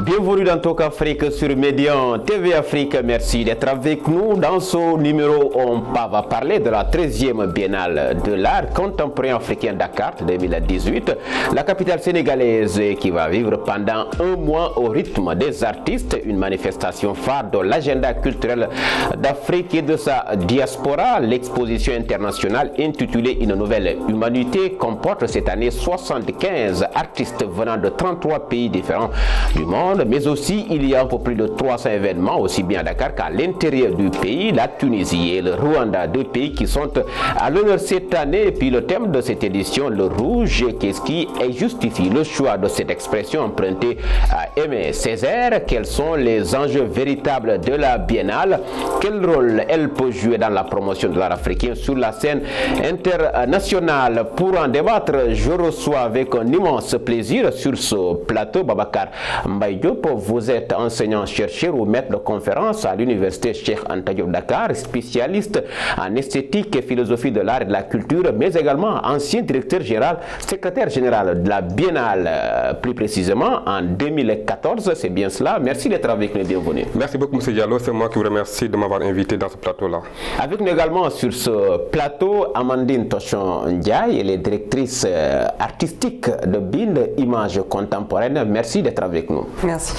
Bienvenue dans Talk Afrique sur Médian TV Afrique. Merci d'être avec nous. Dans ce numéro, on va parler de la 13e biennale de l'art contemporain africain Dakar 2018. La capitale sénégalaise qui va vivre pendant un mois au rythme des artistes. Une manifestation phare de l'agenda culturel d'Afrique et de sa diaspora. L'exposition internationale intitulée Une nouvelle humanité comporte cette année 75 artistes venant de 33 pays différents du monde. Mais aussi, il y a un peu plus de 300 événements, aussi bien à Dakar qu'à l'intérieur du pays. La Tunisie et le Rwanda, deux pays qui sont à l'honneur cette année. Et puis le thème de cette édition, le rouge, qu'est-ce qui justifie le choix de cette expression empruntée à Aimé Césaire? Quels sont les enjeux véritables de la biennale? Quel rôle elle peut jouer dans la promotion de l'art africain sur la scène internationale? Pour en débattre, je reçois avec un immense plaisir sur ce plateau Babacar Mbaye Diop. Vous êtes enseignant-chercheur ou maître de conférence à l'université Cheikh Anta Diop Dakar, spécialiste en esthétique et philosophie de l'art et de la culture, mais également ancien directeur général, secrétaire général de la Biennale, plus précisément en 2014. C'est bien cela. Merci d'être avec nous. Bienvenue. Merci beaucoup, M. Diallo. C'est moi qui vous remercie de m'avoir invité dans ce plateau-là. Avec nous également sur ce plateau, Amandine Tochon Ndiaye, elle est directrice artistique de BIND Images Contemporaines. Merci d'être avec nous. Merci.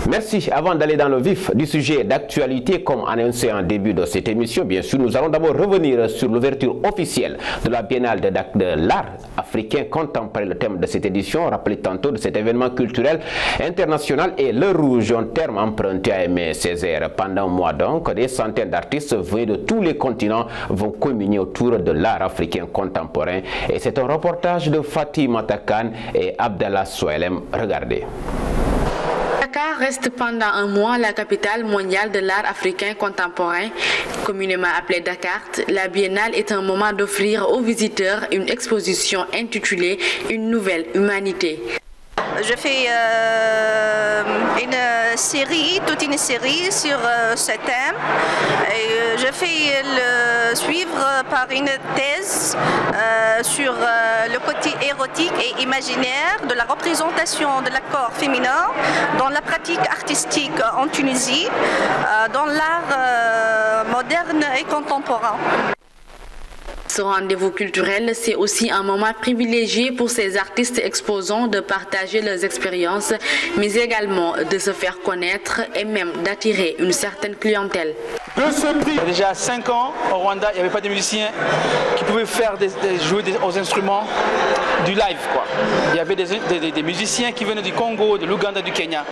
Merci. Avant d'aller dans le vif du sujet d'actualité, comme annoncé en début de cette émission, bien sûr, nous allons d'abord revenir sur l'ouverture officielle de la Biennale de l'art africain contemporain. Le thème de cette édition, rappelé tantôt, de cet événement culturel international, est le rouge, un terme emprunté à Aimé Césaire. Pendant un mois donc, des centaines d'artistes venus de tous les continents vont communier autour de l'art africain contemporain. Et c'est un reportage de Fatih Matakan et Abdallah Souelem. Regardez. Dakar reste pendant un mois la capitale mondiale de l'art africain contemporain. Communément appelée Dakar, la Biennale est un moment d'offrir aux visiteurs une exposition intitulée Une nouvelle humanité. Je fais toute une série sur ce thème. Et je fais le suivre par une thèse sur le côté érotique et imaginaire de la représentation de la corps féminin dans la pratique artistique en Tunisie, dans l'art moderne et contemporain. Ce rendez-vous culturel, c'est aussi un moment privilégié pour ces artistes exposants de partager leurs expériences, mais également de se faire connaître et même d'attirer une certaine clientèle. Il y a déjà 5 ans, au Rwanda, il n'y avait pas de musiciens qui pouvaient jouer aux instruments du live, quoi. Il y avait des musiciens qui venaient du Congo, de l'Ouganda, du Kenya.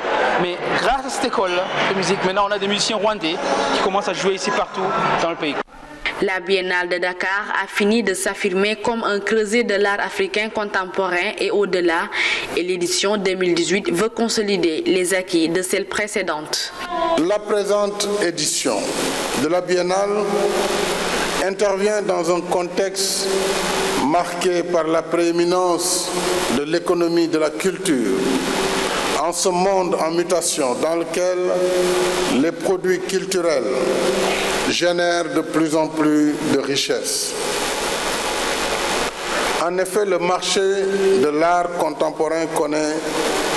Mais grâce à cette école de musique, maintenant on a des musiciens rwandais qui commencent à jouer ici partout dans le pays. La Biennale de Dakar a fini de s'affirmer comme un creuset de l'art africain contemporain et au-delà, et l'édition 2018 veut consolider les acquis de celle précédente. La présente édition de la Biennale intervient dans un contexte marqué par la prééminence de l'économie de la culture, en ce monde en mutation dans lequel les produits culturels génèrent de plus en plus de richesses. En effet, le marché de l'art contemporain connaît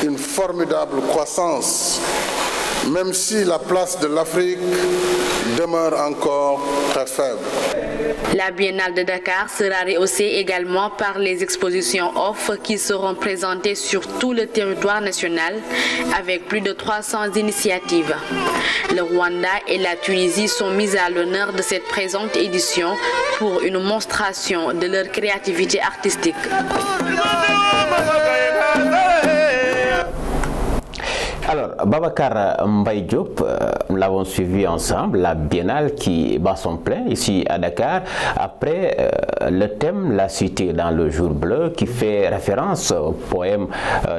une formidable croissance, même si la place de l'Afrique demeure encore très faible. La Biennale de Dakar sera rehaussée également par les expositions off qui seront présentées sur tout le territoire national avec plus de 300 initiatives. Le Rwanda et la Tunisie sont mis à l'honneur de cette présente édition pour une monstration de leur créativité artistique. Alors, Babacar Mbaye Diop, nous l'avons suivi ensemble, la biennale qui bat son plein ici à Dakar. Après, le thème l'a cité dans le Jour bleu qui fait référence au poème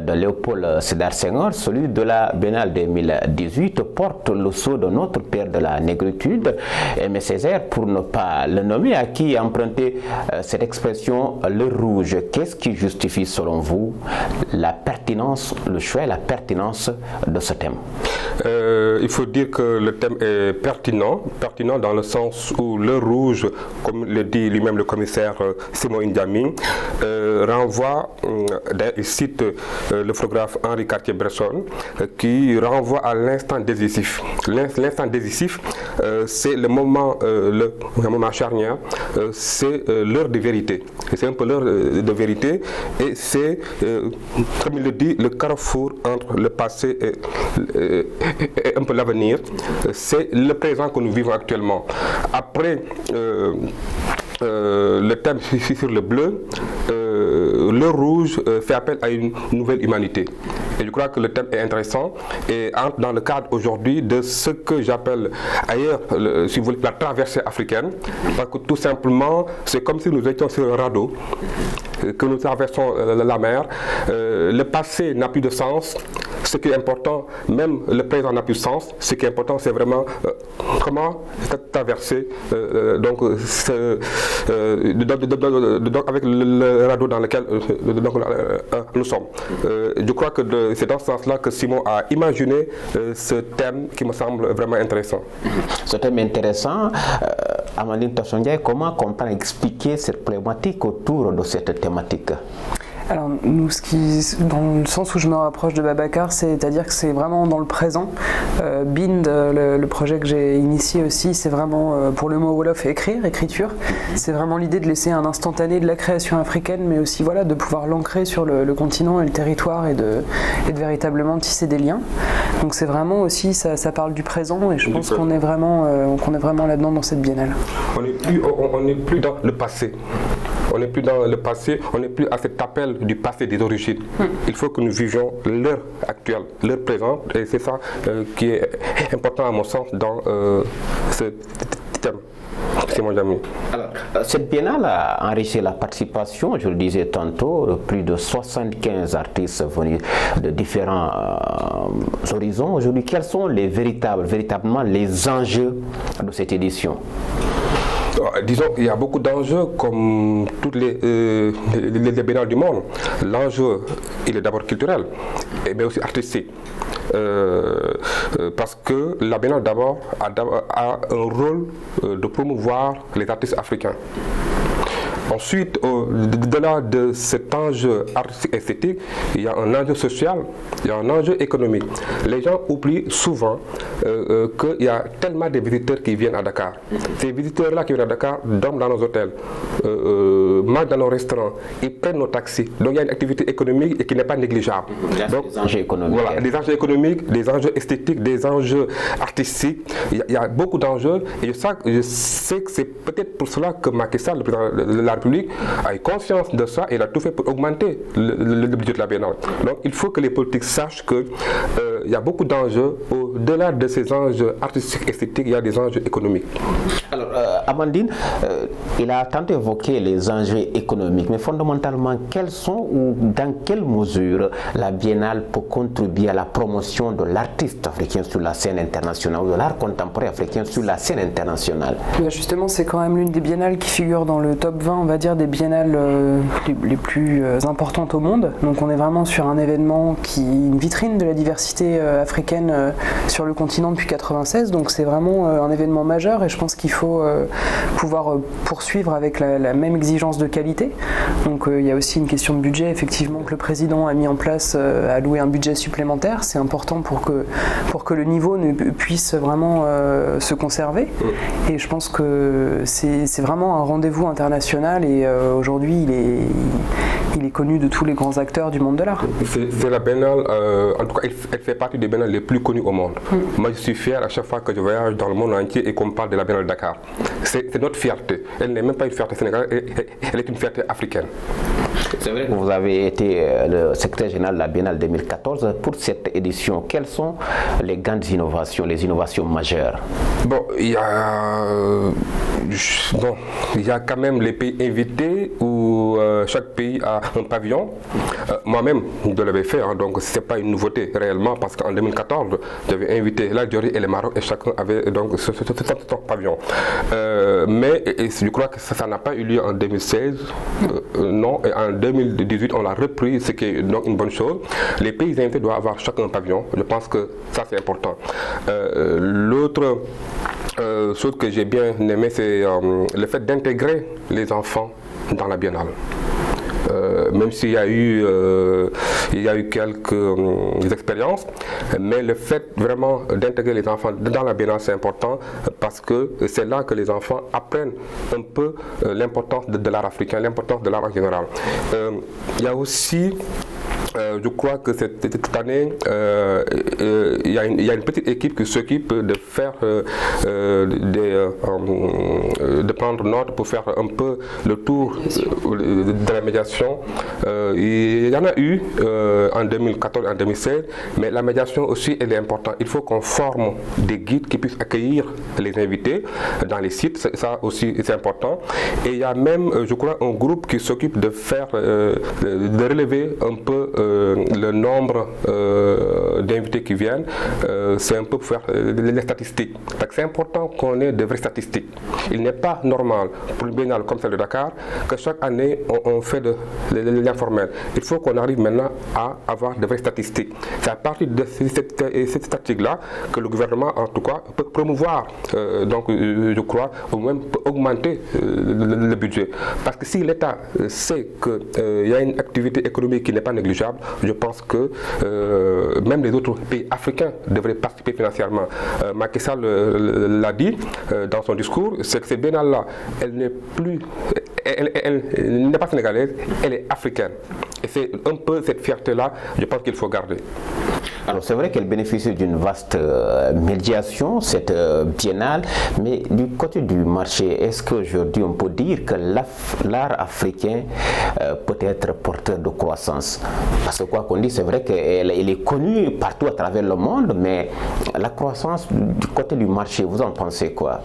de Léopold Sédar Senghor, celui de la biennale 2018, porte le sceau de notre père de la négritude, Aimé Césaire, pour ne pas le nommer, à qui emprunter cette expression le rouge. Qu'est-ce qui justifie selon vous la pertinence, le choix et la pertinence de ce thème? Il faut dire que le thème est pertinent dans le sens où le rouge, comme le dit lui-même le commissaire Simon Ndiami, renvoie, il cite le photographe Henri Cartier-Bresson, qui renvoie à l'instant décisif. L'instant décisif, c'est le moment charnière, c'est l'heure de vérité. C'est un peu l'heure de vérité et c'est, comme il le dit, le carrefour entre le passé et un peu l'avenir. C'est le présent que nous vivons actuellement. Après le thème sur le bleu, le rouge fait appel à une nouvelle humanité. Et je crois que le thème est intéressant et entre dans le cadre aujourd'hui de ce que j'appelle ailleurs, si vous voulez, la traversée africaine. Parce que tout simplement, c'est comme si nous étions sur un radeau, que nous traversons la mer. Le passé n'a plus de sens. Ce qui est important, même le présent n'a plus de sens. Ce qui est important, c'est vraiment comment traverser donc avec le radeau dans lequel nous sommes. Je crois que c'est dans ce sens-là que Simon a imaginé ce thème qui me semble vraiment intéressant. Ce thème intéressant, Amandine Tossondiaye, comment comprendre, expliquer cette problématique autour de cette thématique? Alors, nous, dans le sens où je me rapproche de Babacar, c'est-à-dire que c'est vraiment dans le présent. Bind, le projet que j'ai initié aussi, c'est vraiment pour le mot Wolof écriture. C'est vraiment l'idée de laisser un instantané de la création africaine, mais aussi voilà, de pouvoir l'ancrer sur le continent et le territoire et de véritablement tisser des liens. Donc c'est vraiment aussi, ça parle du présent et je pense qu'on est vraiment là-dedans dans cette biennale. On n'est plus dans le passé. On n'est plus dans le passé, on n'est plus à cet appel du passé des origines. Il faut que nous vivions l'heure actuelle, l'heure présente, et c'est ça qui est important à mon sens dans ce thème. Alors, cette biennale a enrichi la participation, je le disais tantôt, de plus de 75 artistes venus de différents horizons. Aujourd'hui, quels sont véritablement les enjeux de cette édition? Disons, il y a beaucoup d'enjeux comme toutes les biennales du monde. L'enjeu, il est d'abord culturel, mais aussi artistique. Parce que la biennale d'abord a un rôle de promouvoir les artistes africains. Ensuite, au-delà de cet enjeu artistique esthétique, il y a un enjeu social, il y a un enjeu économique. Les gens oublient souvent qu'il y a tellement de visiteurs qui viennent à Dakar. Ces visiteurs-là qui viennent à Dakar dorment dans nos hôtels, mangent dans nos restaurants, ils prennent nos taxis. Donc il y a une activité économique et qui n'est pas négligeable. Donc, des enjeux économiques. Voilà, des enjeux économiques, des enjeux esthétiques, des enjeux artistiques. Il y a beaucoup d'enjeux et je sais que c'est peut-être pour cela que Macky Sall, le président de la République, a eu conscience de ça et il a tout fait pour augmenter le budget de la biennale. Donc il faut que les politiques sachent qu'il y a beaucoup d'enjeux. Au-delà de ces enjeux artistiques et esthétiques, il y a des enjeux économiques. Alors, Amandine, il a tant évoqué les enjeux économiques, mais fondamentalement, quels sont ou dans quelle mesure la biennale peut contribuer à la promotion de l'artiste africain sur la scène internationale, ou de l'art contemporain africain sur la scène internationale? Justement, c'est quand même l'une des biennales qui figure dans le top 20, on va dire, des biennales les plus importantes au monde. Donc on est vraiment sur un événement une vitrine de la diversité africaine sur le continent depuis 1996. Donc c'est vraiment un événement majeur et je pense qu'il faut pouvoir poursuivre avec la même exigence de qualité. Donc il y a aussi une question de budget, effectivement, que le président a mis en place, a alloué un budget supplémentaire. C'est important pour que le niveau puisse vraiment se conserver. Et je pense que c'est vraiment un rendez-vous international et aujourd'hui il est connu de tous les grands acteurs du monde de l'art. C'est la biennale, en tout cas elle fait partie des biennales les plus connues au monde. Moi je suis fier à chaque fois que je voyage dans le monde entier et qu'on me parle de la biennale de Dakar. C'est notre fierté. Elle n'est même pas une fierté sénégalaise, elle est une fierté africaine. C'est vrai que vous avez été le secrétaire général de la Biennale 2014. Pour cette édition, quelles sont les grandes innovations, les innovations majeures? Bon, il y a quand même les pays invités où chaque pays a un pavillon. Moi-même, je l'avais fait, hein, donc ce n'est pas une nouveauté réellement, parce qu'en 2014, j'avais invité l'Algérie et le Maroc et chacun avait donc ce pavillon. Mais je crois que ça n'a pas eu lieu en 2016, non, et en 2018, on l'a repris, ce qui est donc une bonne chose. Les pays invités doivent avoir chacun un pavillon, je pense que ça c'est important. L'autre chose que j'ai bien aimé, c'est le fait d'intégrer les enfants dans la biennale. Même s'il y a eu quelques expériences, mais le fait vraiment d'intégrer les enfants dans la biennale, c'est important parce que c'est là que les enfants apprennent un peu l'importance de l'art africain, l'importance de l'art en général. Il y a aussi je crois que cette année, il y a une petite équipe qui s'occupe de faire de prendre note pour faire un peu le tour de la médiation. Il y en a eu en 2014 et en 2016, mais la médiation aussi elle est importante. Il faut qu'on forme des guides qui puissent accueillir les invités dans les sites, ça aussi c'est important. Et il y a même, je crois, un groupe qui s'occupe de faire, de relever un peu le nombre d'invités qui viennent. C'est un peu pour faire les statistiques. C'est important qu'on ait de vraies statistiques. Il n'est pas normal pour une biennale comme celle de Dakar que chaque année on fait de l'informel. Il faut qu'on arrive maintenant à avoir de vraies statistiques. C'est à partir de cette statistique-là que le gouvernement, en tout cas, peut promouvoir, donc je crois, ou même peut augmenter le budget. Parce que si l'État sait qu'il y a une activité économique qui n'est pas négligeable, je pense que même les autres pays africains devraient participer financièrement. Macky Sall l'a dit dans son discours, c'est que cette biennale-là, elle n'est pas sénégalaise, elle est africaine. Et c'est un peu cette fierté-là, je pense qu'il faut garder. Alors c'est vrai qu'elle bénéficie d'une vaste médiation, cette biennale, mais du côté du marché, est-ce qu'aujourd'hui on peut dire que l'art africain peut être porteur de croissance? Parce que quoi qu'on dit, c'est vrai qu'elle est connue partout à travers le monde, mais la croissance du côté du marché, vous en pensez quoi?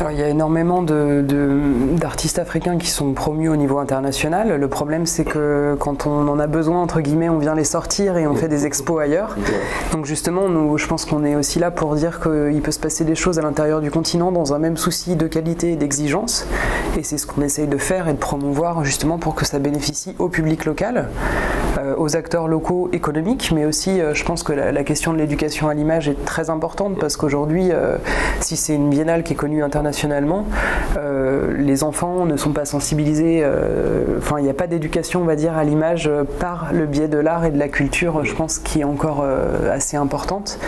Alors, il y a énormément d'artistes africains qui sont promus au niveau international. Le problème, c'est que quand on en a besoin, entre guillemets, on vient les sortir et on fait des expos ailleurs. Donc justement, je pense qu'on est aussi là pour dire qu'il peut se passer des choses à l'intérieur du continent dans un même souci de qualité et d'exigence. Et c'est ce qu'on essaye de faire et de promouvoir justement pour que ça bénéficie au public local, aux acteurs locaux économiques, mais aussi je pense que la question de l'éducation à l'image est très importante parce qu'aujourd'hui, si c'est une biennale qui est connue internationalement, les enfants ne sont pas sensibilisés, enfin il n'y a pas d'éducation, on va dire, à l'image par le biais de l'art et de la culture, je pense, qui est encore assez importante.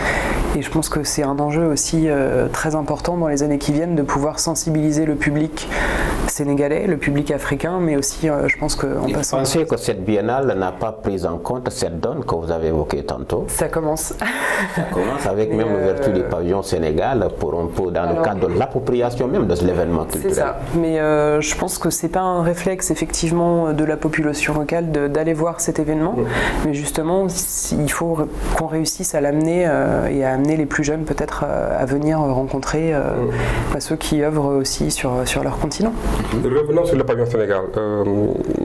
Et je pense que c'est un enjeu aussi très important dans les années qui viennent de pouvoir sensibiliser le public sénégalais, le public africain, mais aussi je pense qu'en passant... Vous pensez que cette biennale n'a pas pris en compte cette donne que vous avez évoquée tantôt? Ça commence. Ça commence avec même l'ouverture du pavillon Sénégal pour un peu dans le cadre de l'appropriation même de l'événement culturel. C'est ça, mais je pense que c'est pas un réflexe effectivement de la population locale d'aller voir cet événement, mais justement il faut qu'on réussisse à l'amener et à amener les plus jeunes peut-être à venir rencontrer ceux qui œuvrent aussi sur leur continent. Revenons sur le pavillon Sénégal.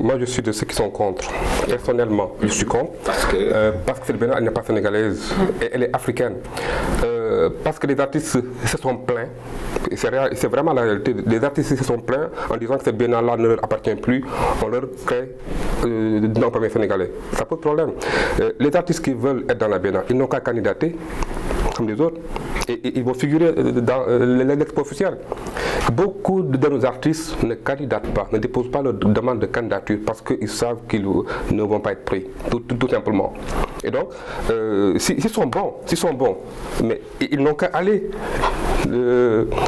Moi je suis de ceux qui sont contre. Personnellement, je suis contre parce que cette biennale n'est pas sénégalaise, elle est africaine. Parce que les artistes se sont plaints, c'est vraiment la réalité, les artistes se sont plaints en disant que cette biennale-là ne leur appartient plus, on leur crée dans le pavillon sénégalais. Ça pose problème. Les artistes qui veulent être dans la biennale, ils n'ont qu'à candidater comme les autres et ils vont figurer dans l'expo officielle. Beaucoup de nos artistes ne candidatent pas, ne déposent pas leur demande de candidature parce qu'ils savent qu'ils ne vont pas être pris, tout simplement. Et donc, s'ils sont bons, mais ils n'ont qu'à aller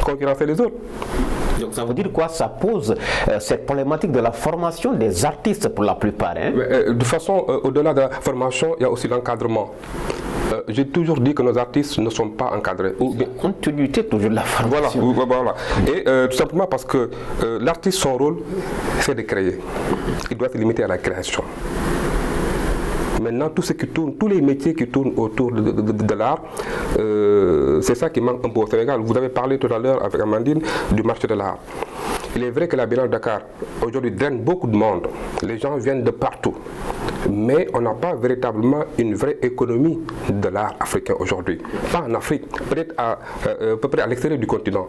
concurrencer les autres. Donc ça veut dire quoi? Ça pose cette problématique de la formation des artistes pour la plupart. Hein? De toute façon, au-delà de la formation, il y a aussi l'encadrement. J'ai toujours dit que nos artistes ne sont pas encadrés. Continuité toujours de la formation. Voilà. Et tout simplement parce que l'artiste, son rôle, c'est de créer. Il doit se limiter à la création. Maintenant, tout ce qui tourne, tous les métiers qui tournent autour de l'art, c'est ça qui manque un peu au Sénégal. Vous avez parlé tout à l'heure avec Amandine du marché de l'art. Il est vrai que la Biennale de Dakar aujourd'hui draine beaucoup de monde. Les gens viennent de partout. Mais on n'a pas véritablement une vraie économie de l'art africain aujourd'hui. Pas en Afrique, peut-être à peu près à l'extérieur du continent.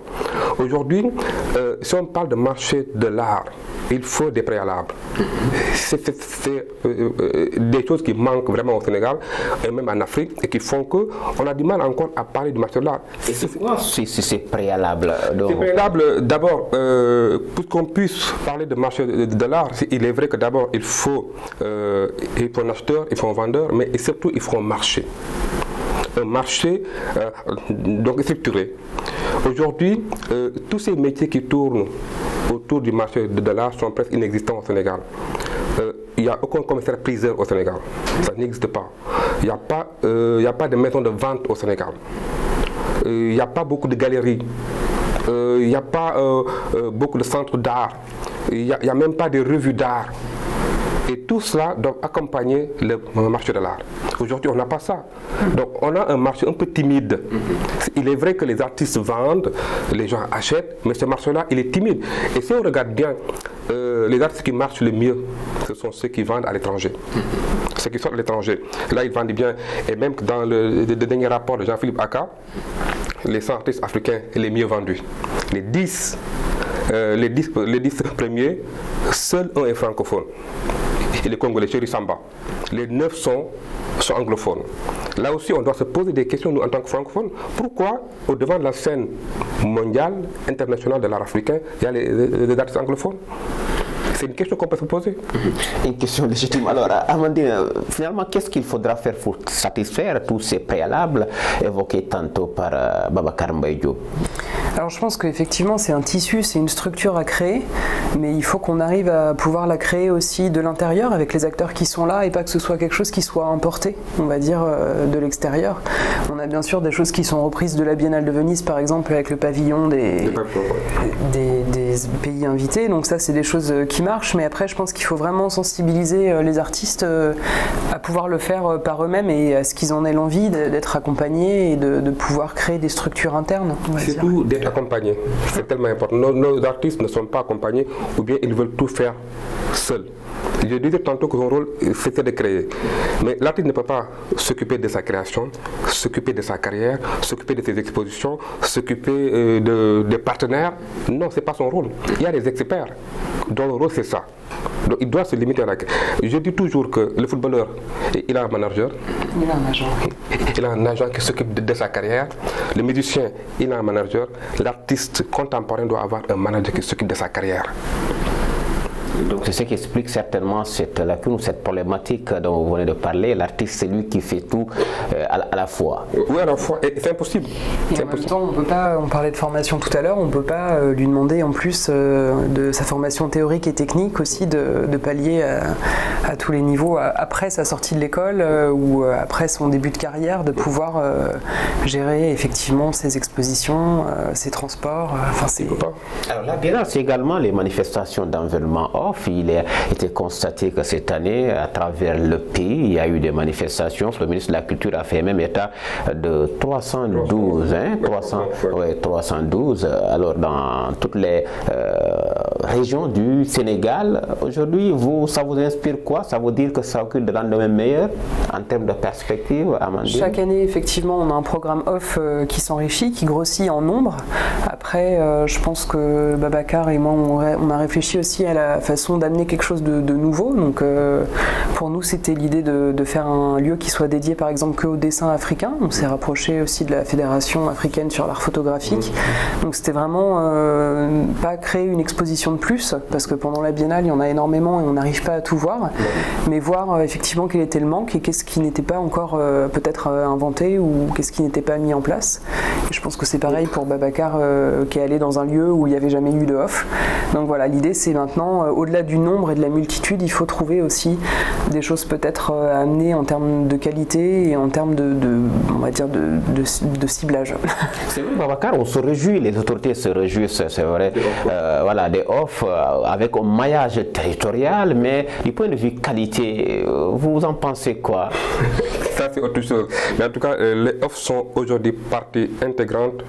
Aujourd'hui, si on parle de marché de l'art, il faut des préalables. C'est des choses qui manquent vraiment au Sénégal et même en Afrique et qui font qu'on a du mal encore à parler du marché de l'art. Et c'est quoi ces préalables? Ces préalables, d'abord, pour qu'on puisse parler de marché de l'art, il est vrai que d'abord il faut un acheteur, il faut un vendeur, mais surtout il faut un marché. Un marché donc structuré. Aujourd'hui, tous ces métiers qui tournent autour du marché de l'art sont presque inexistants au Sénégal. Il n'y a aucun commissaire priseur au Sénégal. Ça n'existe pas. Il n'y a pas de maison de vente au Sénégal. Il n'y a pas beaucoup de galeries. Il n'y a pas beaucoup de centres d'art. Il n'y a même pas de revues d'art. Et tout cela doit accompagner le marché de l'art. Aujourd'hui, on n'a pas ça. Donc, on a un marché un peu timide. Il est vrai que les artistes vendent, les gens achètent, mais ce marché-là, il est timide. Et si on regarde bien, les artistes qui marchent le mieux, ce sont ceux qui vendent à l'étranger. Ceux qui sortent à l'étranger. Là, ils vendent bien. Et même dans le dernier rapport de Jean-Philippe Aka, les 100 artistes africains les mieux vendus. Les 10 premiers, seul un est francophone. Et les Congolais, Chéri Samba. Les 9 sont anglophones. Là aussi, on doit se poser des questions, nous, en tant que francophones. Pourquoi, au devant de la scène mondiale, internationale de l'art africain, il y a les artistes anglophones? C'est une question qu'on peut se poser. Une question légitime. Alors, Amandine, finalement, qu'est-ce qu'il faudra faire pour satisfaire tous ces préalables évoqués tantôt par Babacar Mbaye Diop? Alors je pense qu'effectivement c'est un tissu, c'est une structure à créer, mais il faut qu'on arrive à pouvoir la créer aussi de l'intérieur avec les acteurs qui sont là et pas que ce soit quelque chose qui soit importé, on va dire, de l'extérieur. On a bien sûr des choses qui sont reprises de la Biennale de Venise par exemple avec le pavillon des pays invités, donc ça c'est des choses qui marchent, mais après je pense qu'il faut vraiment sensibiliser les artistes à pouvoir le faire par eux-mêmes et à ce qu'ils en aient l'envie d'être accompagnés et de pouvoir créer des structures internes. C'est tout d'être accompagnés, c'est tellement important. Nos artistes ne sont pas accompagnés ou bien ils veulent tout faire seuls. Je disais tantôt que son rôle c'était de créer, mais l'artiste ne peut pas s'occuper de sa création, s'occuper de sa carrière, s'occuper de ses expositions, s'occuper des partenaires. Non, c'est pas son rôle. Il y a des experts dont le rôle c'est ça. Donc il doit se limiter à la... Je dis toujours que le footballeur, il a un manager. Il a un agent. Il a un agent qui s'occupe de sa carrière. Le musicien, il a un manager. L'artiste contemporain doit avoir un manager qui s'occupe de sa carrière. Donc c'est ce qui explique certainement cette lacune, cette problématique dont vous venez de parler. L'artiste, c'est lui qui fait tout à la fois. Oui, à la fois. Et c'est impossible. Et en même temps, on peut pas, on parlait de formation tout à l'heure, on ne peut pas lui demander en plus de sa formation théorique et technique aussi de pallier à tous les niveaux après sa sortie de l'école ou après son début de carrière, de pouvoir gérer effectivement ses expositions, ses transports. Alors la Biennale, c'est également les manifestations d'environnement off. Il a été constaté que cette année, à travers le pays, il y a eu des manifestations. Le ministre de la Culture a fait même état de 312, 312, alors dans toutes les régions du Sénégal. Aujourd'hui, ça vous inspire quoi? Ça veut dire que ça occupe de lendemain meilleur en termes de perspective, Amandine? Chaque année, effectivement, on a un programme off qui s'enrichit, qui grossit en nombre. Après, je pense que Babacar et moi, on a réfléchi aussi à la façon d'amener quelque chose de nouveau. Donc pour nous c'était l'idée de faire un lieu qui soit dédié par exemple que au dessin africain. On s'est rapproché aussi de la Fédération africaine sur l'art photographique. Donc c'était vraiment pas créer une exposition de plus, parce que pendant la Biennale il y en a énormément et on n'arrive pas à tout voir, mais voir effectivement quel était le manque et qu'est-ce qui n'était pas encore peut-être inventé ou qu'est-ce qui n'était pas mis en place. Et je pense que c'est pareil pour Babacar qui est allé dans un lieu où il n'y avait jamais eu de off. Donc voilà, l'idée c'est maintenant au-delà du nombre et de la multitude, il faut trouver aussi des choses peut-être à amener en termes de qualité et en termes on va dire de ciblage. C'est vrai, Babacar, on se réjouit, les autorités se réjouissent, c'est vrai, voilà, des offres avec un maillage territorial, mais du point de vue qualité, vous en pensez quoi? Ça, c'est autre chose. Mais en tout cas, les offres sont aujourd'hui partie intégrante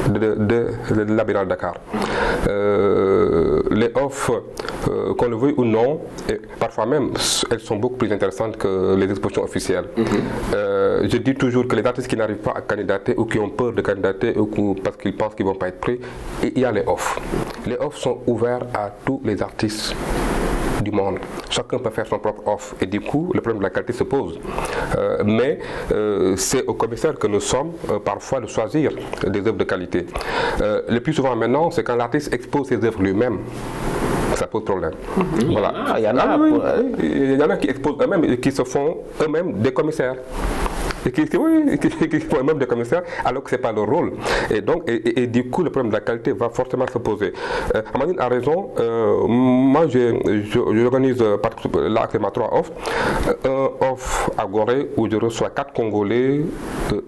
de la Biennale Dakar. Les offres, qu'on le veuille ou non, et parfois même, elles sont beaucoup plus intéressantes que les expositions officielles. Je dis toujours que les artistes qui n'arrivent pas à candidater ou qui ont peur de candidater ou parce qu'ils pensent qu'ils ne vont pas être pris, il y a les offres. Les offres sont ouvertes à tous les artistes du monde. Chacun peut faire son propre offre et du coup le problème de la qualité se pose. Mais c'est au commissaire que nous sommes parfois de choisir des œuvres de qualité. Le plus souvent maintenant, c'est quand l'artiste expose ses œuvres lui-même. Ça pose problème. Voilà. Il y en a qui exposent eux-mêmes et qui se font eux-mêmes des commissaires. Et qui font eux-mêmes des commissaires alors que ce n'est pas leur rôle. Et donc, et du coup, le problème de la qualité va forcément se poser. Amandine a raison. Moi, j'organise là actuellement 3 offres. Un offre à Gorée où je reçois 4 Congolais,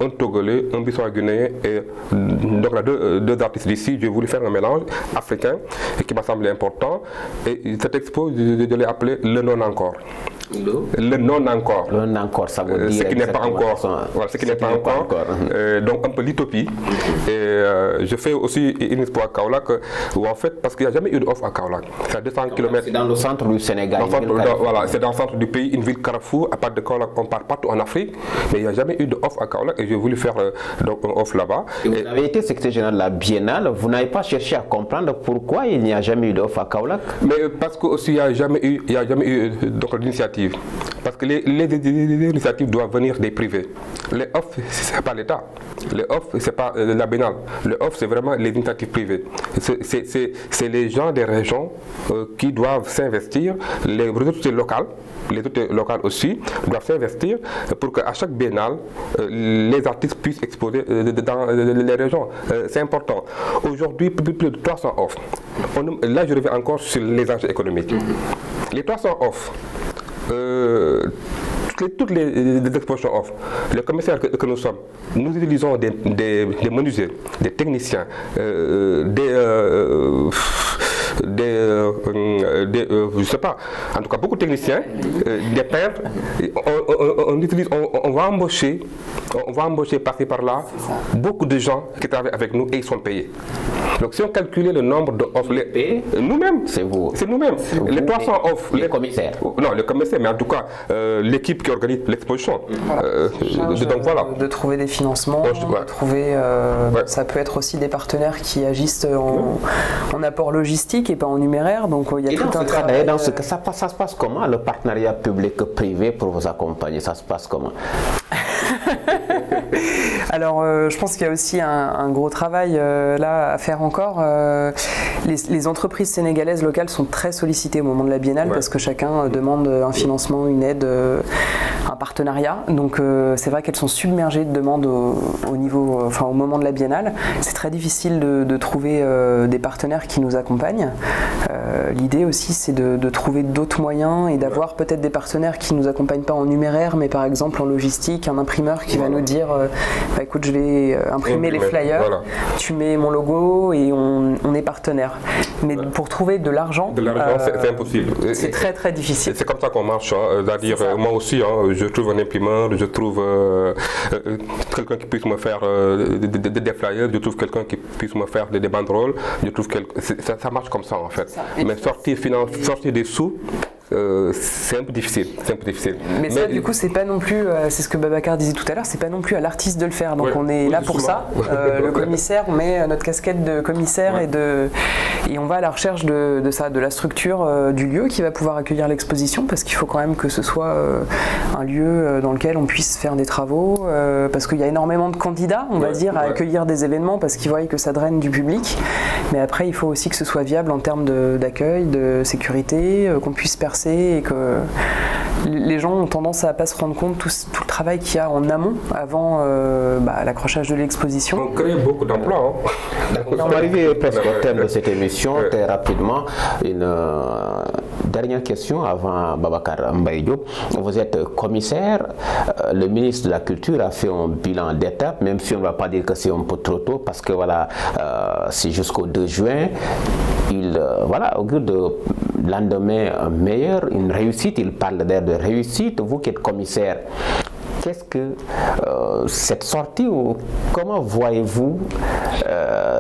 un Togolais, un Bissau-Guinéen et donc là, deux artistes d'ici. J'ai voulu faire un mélange africain et qui m'a semblé important. Et cette expo, je l'ai appelé le non-encore. Le non-encore. Le non-encore, ça veut dire ce qui n'est pas encore. Voilà, ce qui n'est pas encore. Donc un peu l'utopie. Et je fais aussi une expo à Kaolack où en fait, parce qu'il n'y a jamais eu d'offre à Kaolack. C'est à 200 km. C'est dans le centre du Sénégal. Voilà, c'est dans le centre du pays, une ville carrefour. À part de Kaolack, on part partout en Afrique. Mais il n'y a jamais eu d'offre à Kaolack et j'ai voulu faire donc une offre là-bas. Vous avez été secrétaire général de la Biennale. Vous n'avez pas cherché à comprendre pourquoi il n'y a jamais eu d'offre à Kaolack? Mais parce qu'aussi il n'y a jamais eu d'initiative. Parce que les initiatives doivent venir des privés. Les offres, ce n'est pas l'État. Les offres, ce n'est pas la Biennale. Les offres, c'est vraiment les initiatives privées. C'est les gens des régions qui doivent s'investir. Les autorités locales aussi doivent s'investir pour qu'à chaque Biennale, les artistes puissent exposer dans les régions. C'est important. Aujourd'hui, plus de 300 offres. Là, je reviens encore sur les enjeux économiques. Les 300 offres, toutes les expositions offrent. Les commissaires que nous sommes, nous utilisons des menuisiers, des techniciens, je sais pas, en tout cas beaucoup de techniciens, des peintres. On va embaucher par-ci par-là beaucoup de gens qui travaillent avec nous et ils sont payés. Donc si on calculait le nombre d'offres, nous-mêmes, c'est nous-mêmes. Les 300 offres. Les commissaires. Non, les commissaires, mais en tout cas l'équipe qui organise l'exposition. Donc voilà. De trouver des financements, de trouver. Ça peut être aussi des partenaires qui agissent en apport logistique et pas en numéraire. Donc il y a tout un travail. Dans ce cas, ça se passe comment le partenariat public-privé pour vous accompagner? Ça se passe comment? Alors je pense qu'il y a aussi un gros travail là à faire encore. Les entreprises sénégalaises locales sont très sollicitées au moment de la Biennale parce que chacun demande un financement, une aide, un partenariat. Donc c'est vrai qu'elles sont submergées de demandes au moment de la Biennale. C'est très difficile de trouver des partenaires qui nous accompagnent. L'idée aussi c'est de trouver d'autres moyens et d'avoir peut-être des partenaires qui ne nous accompagnent pas en numéraire mais par exemple en logistique, un imprimeur qui va nous dire écoute, je vais imprimer les flyers, tu mets mon logo et on est partenaire. Mais pour trouver de l'argent, c'est impossible. C'est très très difficile. C'est comme ça qu'on marche. C'est-à-dire, moi aussi, je trouve un imprimeur, je trouve quelqu'un qui puisse me faire des flyers, je trouve quelqu'un qui puisse me faire des banderoles. Je trouve que ça marche comme ça en fait. Mais sortir des sous, c'est un peu difficile. Mais ça, du coup, c'est pas non plus, c'est ce que Babacar disait tout à l'heure, c'est pas non plus à l'artiste de le faire. Donc on est là pour ça. Le commissaire, on met notre casquette de commissaire et on va à la recherche de ça, de la structure du lieu qui va pouvoir accueillir l'exposition, parce qu'il faut quand même que ce soit un lieu dans lequel on puisse faire des travaux, parce qu'il y a énormément de candidats, on va dire, à accueillir des événements parce qu'ils voient que ça draine du public. Mais après, il faut aussi que ce soit viable en termes d'accueil, de sécurité, qu'on puisse percer et les gens ont tendance à ne pas se rendre compte tout le travail qu'il y a en amont avant l'accrochage de l'exposition. On crée beaucoup d'emplois. On va arriver presque au thème de cette émission, très rapidement. Une dernière question avant Babacar Mbaye Diop. Vous êtes commissaire, le ministre de la Culture a fait un bilan d'étape, même si on ne va pas dire que c'est un peu trop tôt, parce que voilà, c'est jusqu'au 2 juin. Il augure de lendemain meilleur, une réussite, il parle d'ailleurs de réussite. Vous qui êtes commissaire, qu'est-ce que cette sortie, ou comment voyez-vous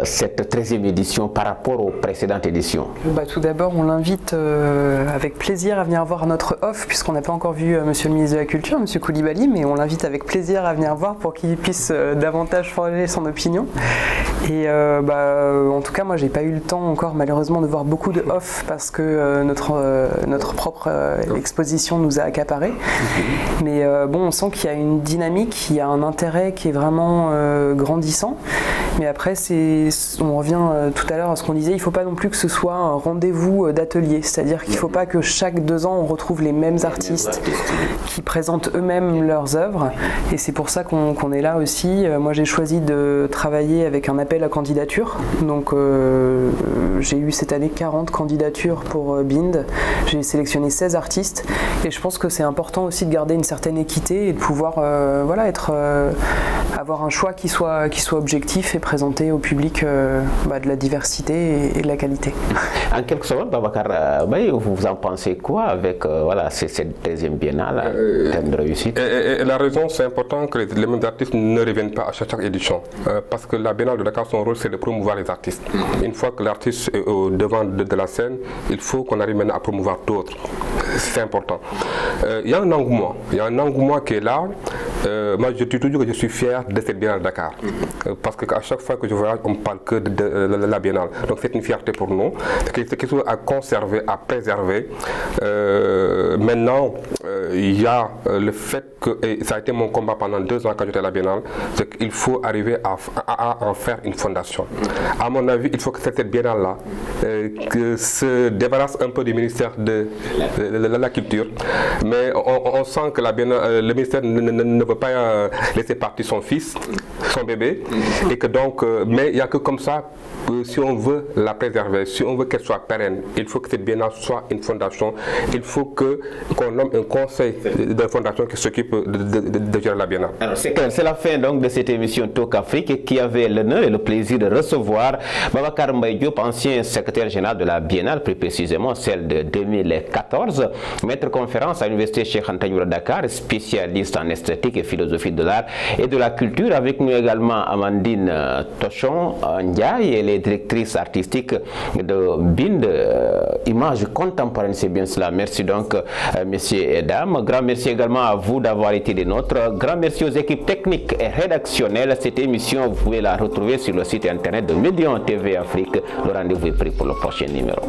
cette 13e édition par rapport aux précédentes éditions? Tout d'abord, on l'invite avec plaisir à venir voir notre off, puisqu'on n'a pas encore vu Monsieur le ministre de la Culture, Monsieur Koulibaly, mais on l'invite avec plaisir à venir voir pour qu'il puisse davantage forger son opinion. Et en tout cas, moi, j'ai pas eu le temps encore, malheureusement, de voir beaucoup de off parce que notre propre exposition nous a accaparés. Mais on sent qu'il y a une dynamique, il y a un intérêt qui est vraiment grandissant. Mais après, on revient tout à l'heure à ce qu'on disait, il ne faut pas non plus que ce soit un rendez-vous d'atelier. C'est-à-dire qu'il ne faut pas que chaque 2 ans, on retrouve les mêmes artistes qui présentent eux-mêmes leurs œuvres. Et c'est pour ça qu'on est là aussi. Moi, j'ai choisi de travailler avec un appel à candidature. Donc, j'ai eu cette année 40 candidatures pour BIND. J'ai sélectionné 16 artistes. Et je pense que c'est important aussi de garder une certaine équité et de pouvoir avoir un choix qui soit objectif et présenter au public de la diversité et de la qualité. En quelques secondes, Babacar, vous en pensez quoi avec cette 13e biennale, thème de réussite? Et la raison, c'est important que les mêmes artistes ne reviennent pas à chaque édition. Parce que la biennale de Dakar, son rôle, c'est de promouvoir les artistes. Une fois que l'artiste est au devant de la scène, il faut qu'on arrive maintenant à promouvoir d'autres. C'est important. Il y a un engouement qui est là. Moi, je dis toujours que je suis fier de cette biennale de Dakar. Parce qu'à chaque fois que je voyage, on ne parle que de la biennale. Donc c'est une fierté pour nous. C'est quelque chose à conserver, à préserver. Maintenant, il y a le fait que, et ça a été mon combat pendant 2 ans quand j'étais à la biennale, c'est qu'il faut arriver à en faire une fondation. À mon avis, il faut que cette biennale-là se débarrasse un peu du ministère de la Culture. Mais on sent que le ministère ne veut pas laisser partir son fils, son bébé, et que donc, mais il n'y a que comme ça, si on veut la préserver, si on veut qu'elle soit pérenne, il faut que cette biennale soit une fondation. Il faut qu'on nomme un conseil de fondation qui s'occupe de gérer la biennale. C'est la fin donc de cette émission Talk Afrique qui avait l'honneur et le plaisir de recevoir Babacar Mbaye Diop, ancien secrétaire général de la biennale, plus précisément celle de 2014, maître conférence à l'université Cheikh Anta Diop de Dakar, spécialiste en esthétique et philosophie de l'art et de la culture. Avec nous également Amandine Tochon Ndiaye, elle est directrice artistique de BIND, Images Contemporaines, c'est bien cela. Merci donc messieurs et dames. Grand merci également à vous d'avoir été des nôtres. Grand merci aux équipes techniques et rédactionnelles. Cette émission, vous pouvez la retrouver sur le site internet de Médian TV Afrique. Le rendez-vous est pris pour le prochain numéro.